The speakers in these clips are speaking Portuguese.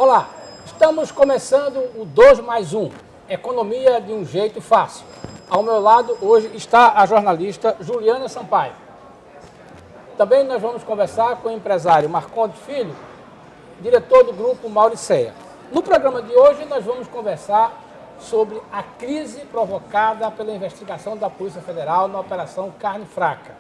Olá, estamos começando o 2 mais 1, Economia de um Jeito Fácil. Ao meu lado hoje está a jornalista Juliana Sampaio. Também nós vamos conversar com o empresário Marcondes Filho, diretor do Grupo Mauricéia. No programa de hoje nós vamos conversar sobre a crise provocada pela investigação da Polícia Federal na Operação Carne Fraca.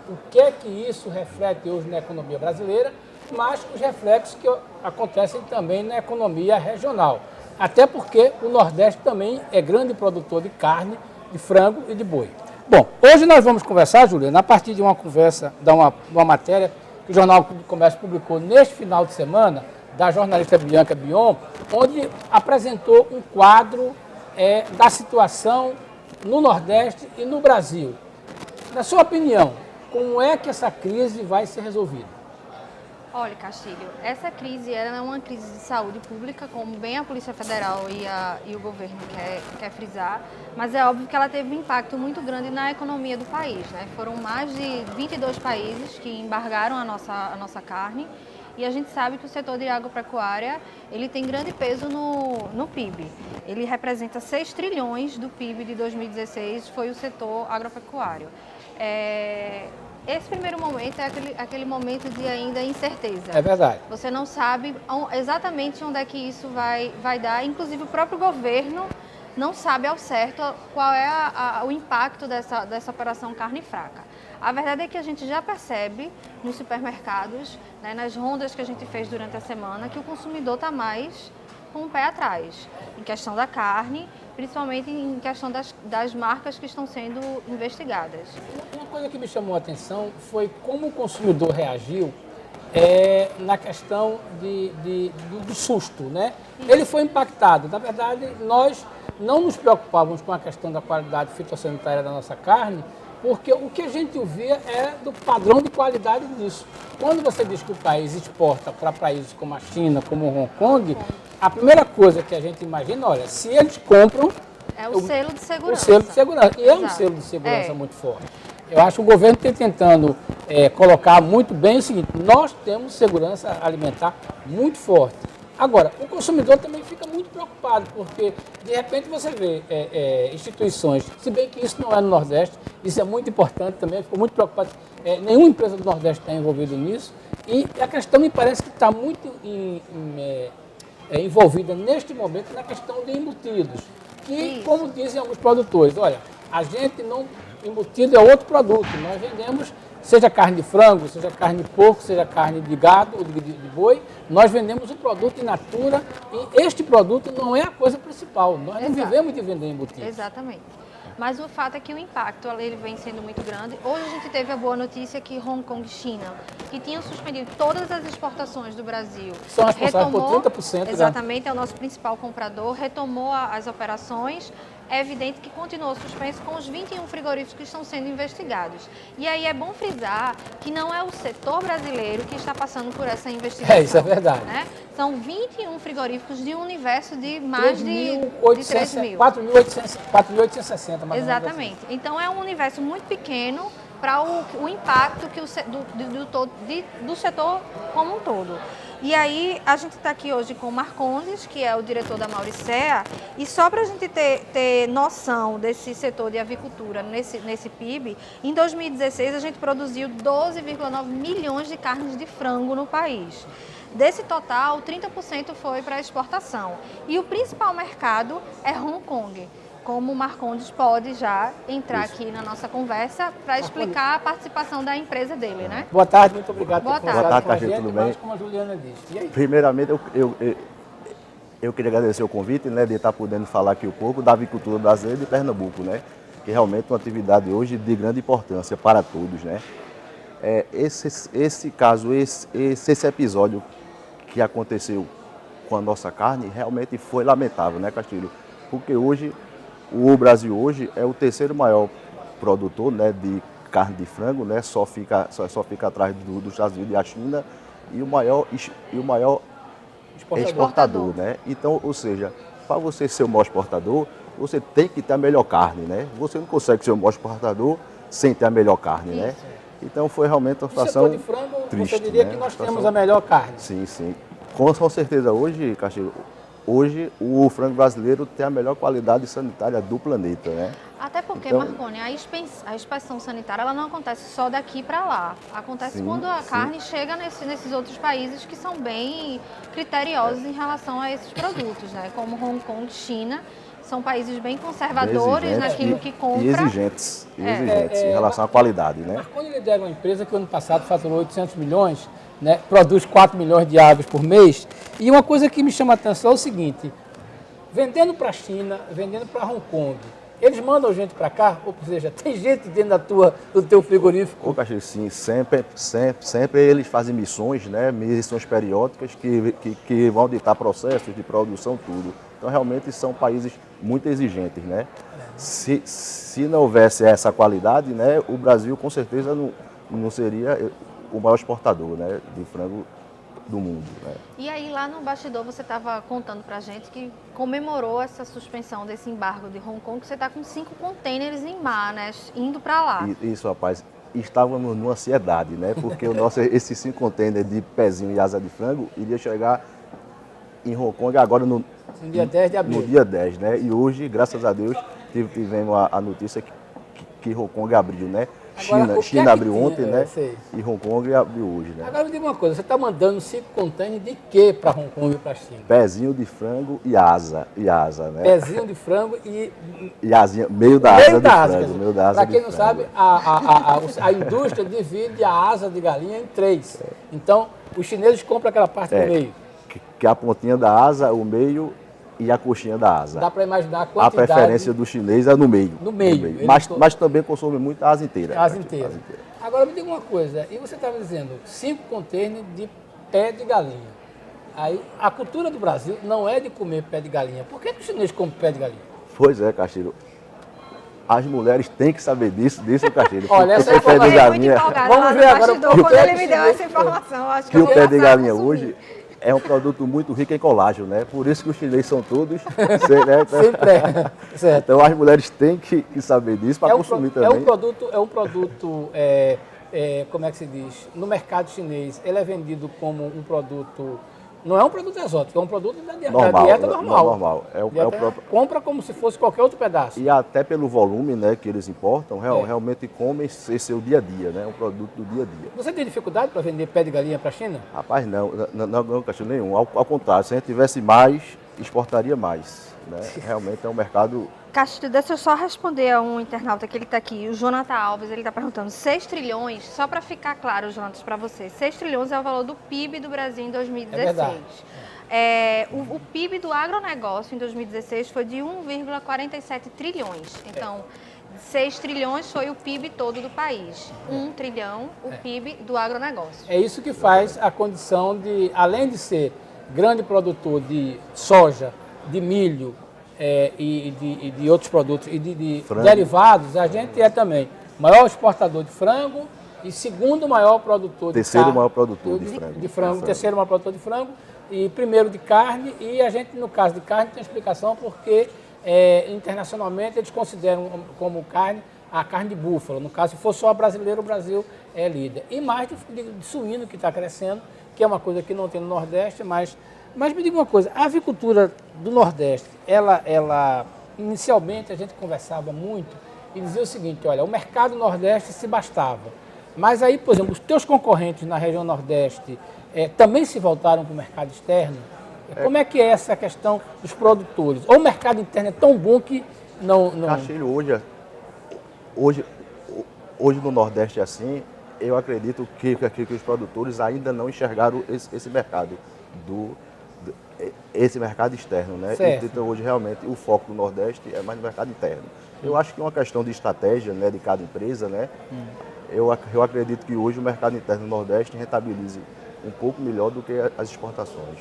O que é que isso reflete hoje na economia brasileira, mas os reflexos que acontecem também na economia regional. Até porque o Nordeste também é grande produtor de carne, de frango e de boi. Bom, hoje nós vamos conversar, Juliana, a partir de uma conversa, de uma matéria que o Jornal do Comércio publicou neste final de semana, da jornalista Bianca Bion, onde apresentou um quadro da situação no Nordeste e no Brasil. Na sua opinião, como é que essa crise vai ser resolvida? Olha, Castilho, essa crise é uma crise de saúde pública, como bem a Polícia Federal e o governo quer frisar, mas é óbvio que ela teve um impacto muito grande na economia do país, né? Foram mais de 22 países que embargaram a nossa carne e a gente sabe que o setor de agropecuária ele tem grande peso no PIB. Ele representa 6 trilhões do PIB de 2016, foi o setor agropecuário. Esse primeiro momento é aquele momento de ainda incerteza. É verdade. Você não sabe exatamente onde é que isso vai dar. Inclusive, o próprio governo não sabe ao certo qual é o impacto dessa operação carne fraca. A verdade é que a gente já percebe nos supermercados, né, nas rondas que a gente fez durante a semana, que o consumidor está mais com o pé atrás, em questão da carne, principalmente em questão das marcas que estão sendo investigadas. Uma coisa que me chamou a atenção foi como o consumidor reagiu na questão do susto, né? Ele foi impactado. Na verdade, nós não nos preocupávamos com a questão da qualidade fitossanitária da nossa carne, porque o que a gente ouvia é do padrão de qualidade disso. Quando você diz que o país exporta para países como a China, como Hong Kong, a primeira coisa que a gente imagina, olha, se eles compram... É o selo de segurança. O selo de segurança. E é um selo de segurança muito forte. Eu acho que o governo está tentando colocar muito bem o seguinte, nós temos segurança alimentar muito forte. Agora, o consumidor também fica muito preocupado, porque de repente você vê instituições, se bem que isso não é no Nordeste, isso é muito importante também, ficou muito preocupado, nenhuma empresa do Nordeste está envolvida nisso, e a questão me parece que está muito envolvida neste momento na questão de embutidos, que, como dizem alguns produtores, olha, a gente não, embutido é outro produto, nós vendemos, seja carne de frango, seja carne de porco, seja carne de gado ou de boi, nós vendemos o produto in natura e este produto não é a coisa principal, nós não vivemos de vender embutidos. Exatamente. Mas o fato é que o impacto ele vem sendo muito grande. Hoje a gente teve a boa notícia que Hong Kong e China, que tinham suspendido todas as exportações do Brasil, são responsáveis por 30%. Exatamente, é o nosso principal comprador, retomou as operações. É evidente que continuou suspenso com os 21 frigoríficos que estão sendo investigados. E aí é bom frisar que não é o setor brasileiro que está passando por essa investigação. Isso é verdade. Né? São 21 frigoríficos de um universo de mais de 3 mil. 4.860, mais Exatamente. Assim. Então é um universo muito pequeno para o impacto que do setor como um todo. E aí, a gente está aqui hoje com o Marcondes, que é o diretor da Mauricéia, e só para a gente ter noção desse setor de avicultura nesse PIB, em 2016 a gente produziu 12,9 milhões de carnes de frango no país. Desse total, 30% foi para exportação. E o principal mercado é Hong Kong. Como o Marcondes pode já entrar aqui na nossa conversa para explicar a participação da empresa dele, né? Boa tarde, muito obrigado por conversar com a gente, tudo bem? Como a Juliana disse. E aí? Primeiramente, eu queria agradecer o convite, né, de estar podendo falar aqui um pouco da avicultura brasileira de Pernambuco, né? Que realmente é uma atividade hoje de grande importância para todos, né? Esse caso, esse episódio que aconteceu com a nossa carne realmente foi lamentável, né, Castilho? Porque hoje o Brasil hoje é o terceiro maior produtor, né, de carne de frango, né, só fica atrás dos Estados Unidos e a China, e o maior exportador, né? Então, ou seja, para você ser o maior exportador, você tem que ter a melhor carne, né? Você não consegue ser o maior exportador sem ter a melhor carne, né? Então foi realmente uma situação de frango, triste. Você diria, né? que nós temos a melhor carne. Sim, sim. Com certeza, hoje, Castilho, hoje o frango brasileiro tem a melhor qualidade sanitária do planeta, né? Até porque, Então- Marconi, a inspeção sanitária ela não acontece só daqui para lá. Acontece Sim, quando a sim. carne chega nesses outros países que são bem criteriosos em relação a esses produtos, né? Como Hong Kong, China, são países bem conservadores Exigentes naquilo e- que compra. E exigentes em relação à Mar- qualidade, né? Marconi lidera uma empresa que ano passado faturou 800 milhões, né, produz 4 milhões de aves por mês. E uma coisa que me chama a atenção é o seguinte, vendendo para a China, vendendo para Hong Kong, eles mandam gente para cá, ou seja, tem gente dentro do teu frigorífico. Ô, Castilho, sim, sempre eles fazem missões, né? Missões periódicas que vão ditar processos de produção, tudo. Então, realmente, são países muito exigentes, né? Se não houvesse essa qualidade, né, o Brasil, com certeza, não seria o maior exportador, né, de frango do mundo, né? E aí lá no bastidor você estava contando pra gente que comemorou essa suspensão desse embargo de Hong Kong, que você está com 5 containers em mar, né, indo para lá. Isso, rapaz. Estávamos numa ansiedade, né? Porque esses 5 containers de pezinho e asa de frango iria chegar em Hong Kong agora No dia 10 de abril. no dia 10, né? E hoje, graças a Deus, tivemos a notícia que Hong Kong abriu, né? Agora, o que é China que abriu tinha? ontem, né? Sei. E Hong Kong abriu hoje, né? Agora me diga uma coisa, você está mandando 5 containers de quê para Hong Kong e para a China? Pezinho de frango e asa, né? Pezinho de frango e E asinha, meio da asa meio de da asa. frango, meio da asa Para de quem não frango. sabe, a indústria divide a asa de galinha em 3. Então, os chineses compram aquela parte do meio. Que é a pontinha da asa, o meio e a coxinha da asa. Dá para imaginar a A quantidade. preferência do chinês é no meio. No meio. Ele Mas também consome muito a asa inteira. a asa inteira. Agora me diga uma coisa, e você estava dizendo 5 containers de pé de galinha. Aí, a cultura do Brasil não é de comer pé de galinha. Por que o chinês come pé de galinha? Pois é, Castilho. As mulheres têm que saber disso, Castilho. Olha, essa Porque o pé de Eu fiquei muito galinha, empolgada Vamos lá ver no agora bastidor por que quando ele o me deu chinês- essa informação. Acho que que eu o vou pé de passar a galinha consumir. hoje é um produto muito rico em colágeno, né? Por isso que os chineses são todos, né? Sempre é. Certo. Então as mulheres têm que saber disso para É um, consumir pro- também. é um produto, como é que se diz? No mercado chinês, ele é vendido como um produto, não é um produto exótico, é um produto da dieta normal. Normal. É o Dieta- próprio. Compra como se fosse qualquer outro pedaço. E até pelo volume, né, que eles importam, É. realmente comem esse é o dia a dia, né? Um produto do dia a dia. Você tem dificuldade para vender pé de galinha para a China? Rapaz, não, Castilho, nenhum. Ao contrário, se a gente tivesse mais, exportaria mais. Né? Realmente é um mercado. Castilho, deixa eu só responder a um internauta que ele está aqui, o Jonathan Alves, ele está perguntando, 6 trilhões, só para ficar claro, Jonathan, para você, 6 trilhões é o valor do PIB do Brasil em 2016. É verdade. O PIB do agronegócio em 2016 foi de 1,47 trilhões. Então, 6 trilhões foi o PIB todo do país. 1 trilhão o PIB do agronegócio. É isso que faz a condição de, além de ser grande produtor de soja, de milho e de outros produtos e de Frango. derivados, a gente é também maior exportador de frango e segundo maior produtor Terceiro de carne. maior produtor de frango. De frango, terceiro maior produtor de frango e primeiro de carne. E a gente, no caso de carne, tem explicação porque internacionalmente eles consideram como carne a carne de búfalo. No caso, se for só brasileiro, o Brasil é líder. E mais de suíno que está crescendo, que é uma coisa que não tem no Nordeste, mas me diga uma coisa, a avicultura do Nordeste, ela inicialmente a gente conversava muito e dizia o seguinte, olha, o mercado Nordeste se bastava. Mas aí, por exemplo, os teus concorrentes na região Nordeste também se voltaram para o mercado externo? Como é que é essa questão dos produtores? Ou o mercado interno é tão bom que não... Castilho, hoje no Nordeste assim, eu acredito que os produtores ainda não enxergaram esse mercado esse mercado externo, né? Certo. Então hoje realmente o foco do Nordeste é mais no mercado interno. Eu acho que é uma questão de estratégia, né, de cada empresa, né? Eu acredito que hoje o mercado interno do Nordeste rentabilize um pouco melhor do que as exportações.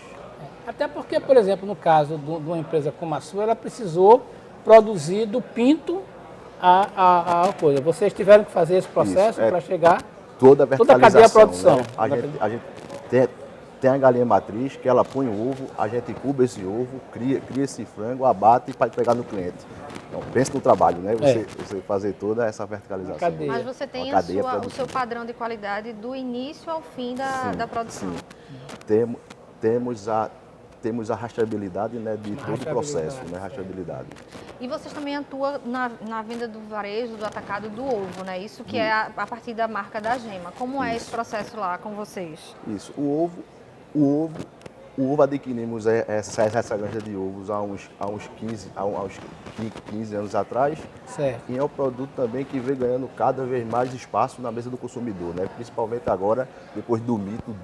Até porque, por exemplo, no caso de uma empresa como a sua, ela precisou produzir do pinto a coisa. Vocês tiveram que fazer esse processo para chegar... Toda a Toda a verticalização. cadeia de produção. Né? A gente tem a galinha matriz, que ela põe o ovo, a gente incuba esse ovo, cria esse frango, abate para pegar no cliente. Então, pense no trabalho, né? Você fazer toda essa verticalização. Cadeia. Mas você tem Uma cadeia o seu padrão de qualidade do início ao fim da produção. Sim. temos a rastreabilidade, né, de todo o processo, né, rastreabilidade. E vocês também atuam na venda do varejo, do atacado do ovo, né? Isso que é a partir da marca da Gema. Como é esse processo lá com vocês? Isso. O ovo adquirimos essa granja de ovos há uns 15 anos atrás. Certo. E é um produto também que vem ganhando cada vez mais espaço na mesa do consumidor, né? Principalmente agora, depois do mito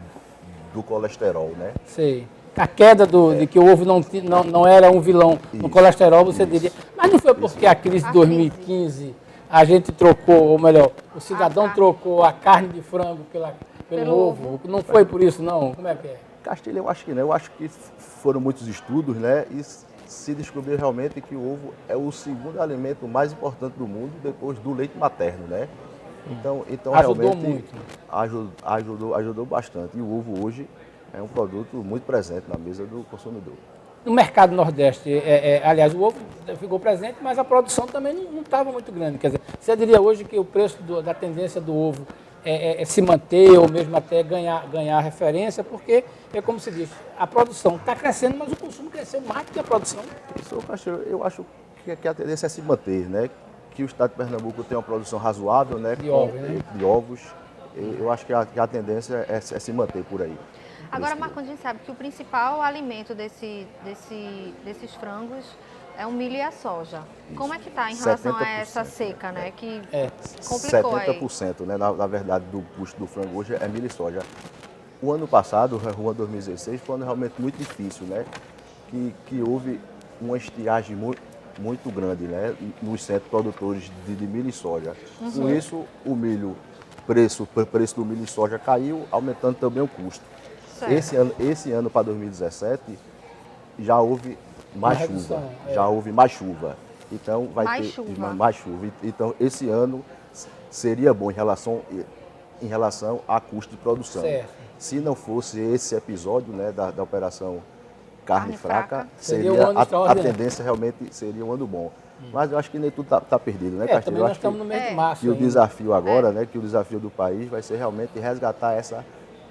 do colesterol, né? Sei. A queda de que o ovo não era um vilão no colesterol, você diria. Mas não foi porque a crise de 2015 a gente trocou, ou melhor, o cidadão trocou a carne de frango pelo ovo? Não foi por isso, não? Como é que é? Castilho, eu acho que não. Eu acho que foram muitos estudos, né? E se descobriu realmente que o ovo é o segundo alimento mais importante do mundo depois do leite materno, né? Então Ajudou realmente muito. ajudou bastante. E o ovo hoje é um produto muito presente na mesa do consumidor. No mercado nordeste, aliás, o ovo ficou presente, mas a produção também não estava muito grande. Quer dizer, você diria hoje que o preço da tendência do ovo é se manter ou mesmo até ganhar referência, porque, é como se diz, a produção está crescendo, mas o consumo cresceu mais do que a produção. Isso, eu acho que a tendência é se manter, né? Que o estado de Pernambuco tem uma produção razoável, né? De ovos. Eu acho que a tendência é se manter por aí. Agora, Marcondes, a gente sabe que o principal alimento desses frangos é o milho e a soja. Como é que está em relação a essa seca, né? Que complicou 70%, né? Na verdade, do custo do frango hoje é milho e soja. O ano passado, o ano 2016, foi um ano realmente muito difícil, né? Que houve uma estiagem muito grande, né? Nos centros produtores de milho e soja. Com isso, o preço do milho e soja caiu, aumentando também o custo. Esse ano para 2017 já houve mais chuva, Então vai ter mais chuva. Então esse ano seria bom em relação a custo de produção. Certo. Se não fosse esse episódio, né, da operação carne fraca, a tendência realmente seria um ano bom. Mas eu acho que nem tudo está perdido, né, Castilho? Também nós estamos no mês de março. E o desafio agora, né, que o desafio do país vai ser realmente resgatar essa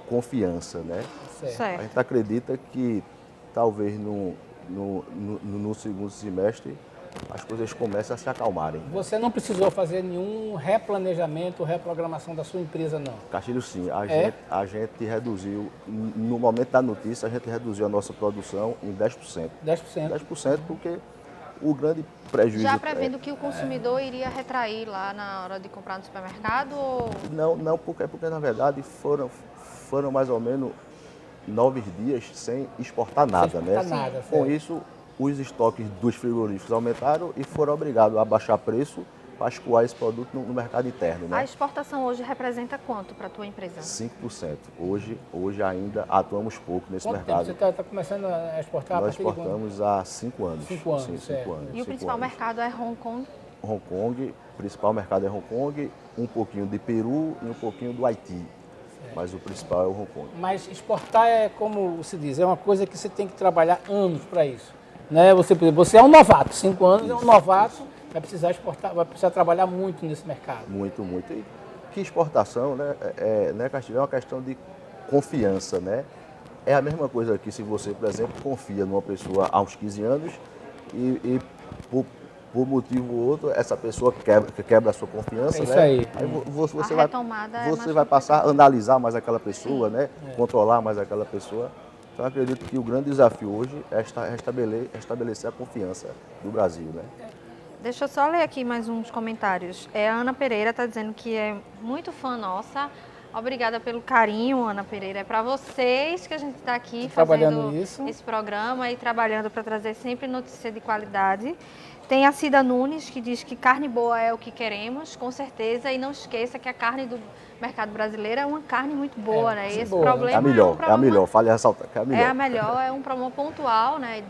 confiança, né? Certo. A gente acredita que talvez no segundo semestre as coisas comecem a se acalmarem. Você não precisou fazer nenhum replanejamento, reprogramação da sua empresa, não? Castilho, sim. A gente reduziu, no momento da notícia, a gente reduziu a nossa produção em 10%. 10%? 10% porque o grande prejuízo... Já prevendo que o consumidor iria retrair lá na hora de comprar no supermercado? Ou... Não, porque na verdade foram mais ou menos 9 dias sem exportar nada, né? Nada, com isso, os estoques dos frigoríficos aumentaram e foram obrigados a baixar preço para escoar esse produto no mercado interno, né? A exportação hoje representa quanto para a tua empresa? 5%. Hoje ainda atuamos pouco nesse mercado. Tempo você está começando a exportar? Nós exportamos há 5 anos. 5 anos, sim, 5 anos. E o principal mercado é Hong Kong? Hong Kong, o principal mercado é Hong Kong, um pouquinho de Peru e um pouquinho do Haiti. Mas o principal é o Hong Kong. Mas exportar é, como se diz, é uma coisa que você tem que trabalhar anos para isso. Né? Você é um novato, 5 anos é um novato, vai precisar exportar, vai precisar trabalhar muito nesse mercado. Muito. E que exportação, né, Castilho, é uma questão de confiança, né? É a mesma coisa que se você, por exemplo, confia numa pessoa há uns 15 anos e por motivo ou outro, essa pessoa quebra a sua confiança, isso né? aí. Você vai passar a analisar mais aquela pessoa, né? Controlar mais aquela pessoa. Então, eu acredito que o grande desafio hoje é restabelecer a confiança do Brasil, né? Deixa eu só ler aqui mais uns comentários. A Ana Pereira está dizendo que é muito fã nossa. Obrigada pelo carinho, Ana Pereira. É para vocês que a gente está aqui fazendo esse programa e trabalhando para trazer sempre notícia de qualidade. Tem a Cida Nunes, que diz que carne boa é o que queremos, com certeza. E não esqueça que a carne do mercado brasileiro é uma carne muito boa, né? E esse problema é a melhor, fale ressaltar que é a melhor. É a melhor, é um problema pontual, né?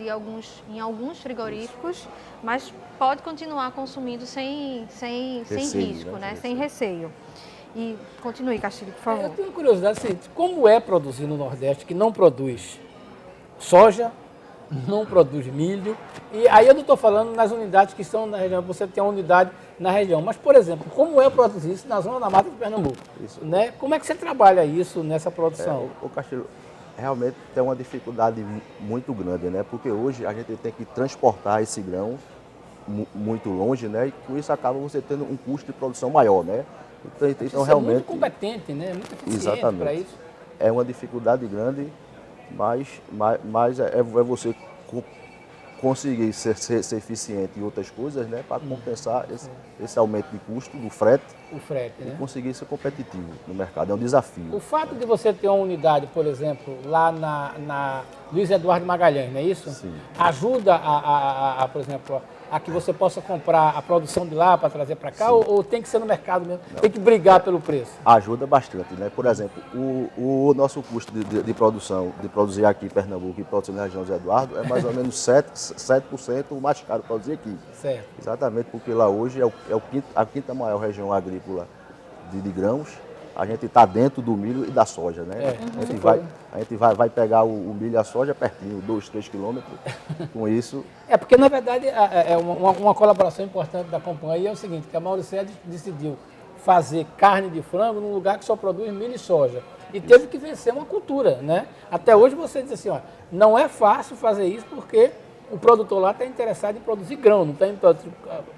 Em alguns frigoríficos, mas pode continuar consumindo sem risco, né? Sem receio. E continue, Castilho, por favor. Eu tenho curiosidade, assim, como é produzir no Nordeste que não produz soja, não produz milho, e aí eu não estou falando nas unidades que estão na região, você tem uma unidade na região, mas, por exemplo, como é produzir isso na zona da Mata de Pernambuco? Isso. Né? Como é que você trabalha isso nessa produção? O Castilho, realmente tem uma dificuldade muito grande, né? Porque hoje a gente tem que transportar esse grão muito longe, né? E com isso acaba você tendo um custo de produção maior, né? Então Você realmente... é muito competente, né? Muito eficiente para isso. É uma dificuldade grande, mas é você conseguir ser eficiente em outras coisas, né? Para compensar esse aumento de custo do frete. O frete, E né? conseguir ser competitivo no mercado. É um desafio. O fato de você ter uma unidade, por exemplo, lá na Luiz Eduardo Magalhães, não é isso? Sim. Ajuda por exemplo, a que você possa comprar a produção de lá para trazer para cá, ou tem que ser no mercado mesmo? Não. Tem que brigar pelo preço? Ajuda bastante, né? Por exemplo, o nosso custo de produção, de produzir aqui em Pernambuco e produzir na região Luiz Eduardo, é mais ou menos 7% mais caro produzir aqui. Certo. Exatamente porque lá hoje a quinta maior região agrícola de grãos. A gente está dentro do milho e da soja, né? A gente vai pegar o milho e a soja pertinho, 2, 3 quilômetros. Com isso... Porque, na verdade, uma colaboração importante da companhia é o seguinte, que a Mauricéia decidiu fazer carne de frango num lugar que só produz milho e soja. E teve que vencer uma cultura, né? Até hoje você diz assim, ó, não é fácil fazer isso porque o produtor lá está interessado em produzir grão, não está em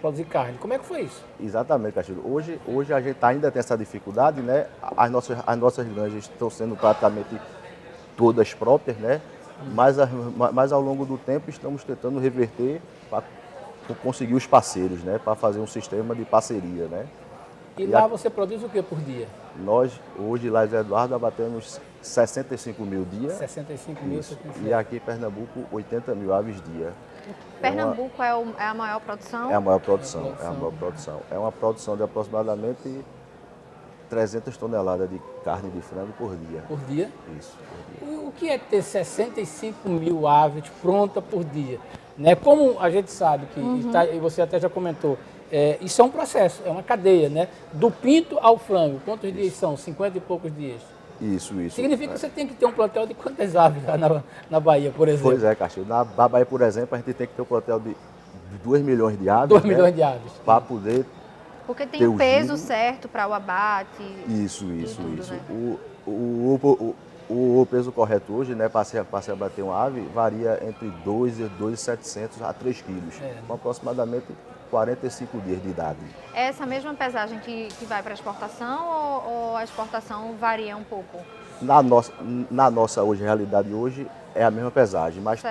produzir carne. Como é que foi isso? Exatamente, Castilho. Hoje a gente ainda tem essa dificuldade, né? As nossas granjas estão sendo praticamente todas próprias, né? Mas ao longo do tempo estamos tentando reverter para conseguir os parceiros, né? Para fazer um sistema de parceria, né? E lá você produz o que por dia? Nós, hoje, lá em Eduardo, abatemos 65 mil dia. 65 mil. E aqui em Pernambuco, 80 mil aves dia. Pernambuco é a maior produção? É a maior produção, é a maior produção. É uma produção de aproximadamente 300 toneladas de carne de frango por dia. Por dia? Isso, por dia. O que é ter 65 mil aves pronta por dia? Né? Como a gente sabe que, e você até já comentou, isso é um processo, é uma cadeia, né? Do pinto ao frango, quantos dias são? 50 e poucos dias. Isso. Significa que você tem que ter um plantel de quantas aves lá na Bahia, por exemplo? Pois é, Castilho. Na Bahia, por exemplo, a gente tem que ter um plantel de 2 milhões de aves. 2 milhões de aves. Para poder... Porque tem o peso certo para o abate. Isso. Né? O peso correto hoje, né, para se abater uma ave, varia entre 2.700 a 3 quilos, com aproximadamente 45 dias de idade. É essa mesma pesagem que vai para a exportação ou a exportação varia um pouco? Na nossa realidade hoje é a mesma pesagem, mas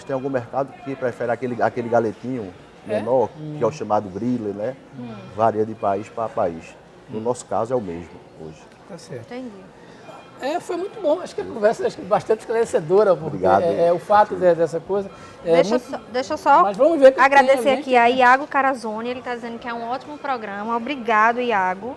tem algum mercado que prefere aquele galetinho menor, que é o chamado griller, né? Varia de país para país. No nosso caso é o mesmo hoje. Tá certo. Entendi. Foi muito bom, acho que a conversa bastante esclarecedora, porque Obrigado, o fato dessa coisa. Deixa eu só Mas vamos ver agradecer aqui a Iago Carazoni, ele está dizendo que é um ótimo programa. Obrigado, Iago,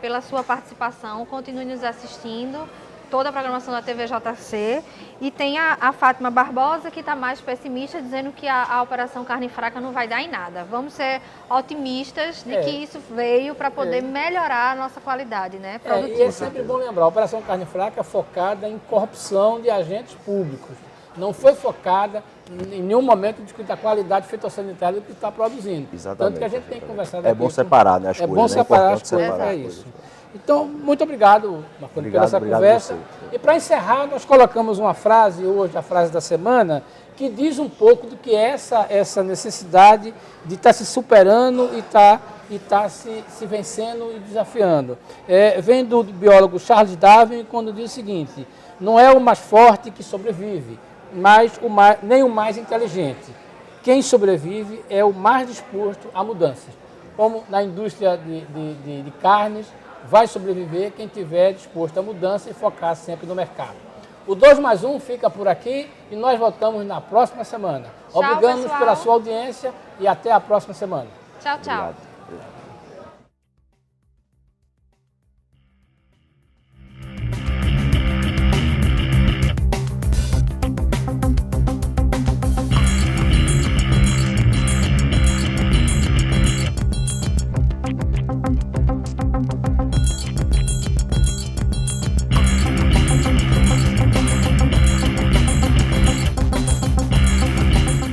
pela sua participação. Continue nos assistindo, toda a programação da TVJC. E tem a Fátima Barbosa, que está mais pessimista, dizendo que a Operação Carne Fraca não vai dar em nada. Vamos ser otimistas de que isso veio para poder melhorar a nossa qualidade, né, produtiva. E é sempre bom lembrar, a Operação Carne Fraca é focada em corrupção de agentes públicos. Não foi focada em nenhum momento de discutir a qualidade fitossanitária do que está produzindo. Exatamente. Tanto que a gente tem que conversar É bom separar, né, as coisas. É bom separar as coisas, separar isso. Então, muito obrigado, Marconi, pela essa conversa. E para encerrar, nós colocamos uma frase hoje, a frase da semana, que diz um pouco do que é essa necessidade de estar se superando e estar se vencendo e desafiando. Vem do biólogo Charles Darwin, quando diz o seguinte: não é o mais forte que sobrevive, mas nem o mais inteligente. Quem sobrevive é o mais disposto a mudanças. Como na indústria de carnes, vai sobreviver quem estiver disposto à mudança e focar sempre no mercado. O 2+1 fica por aqui e nós voltamos na próxima semana. Tchau, Obrigamos pessoal. pela sua audiência e até a próxima semana. Tchau, tchau. Obrigado.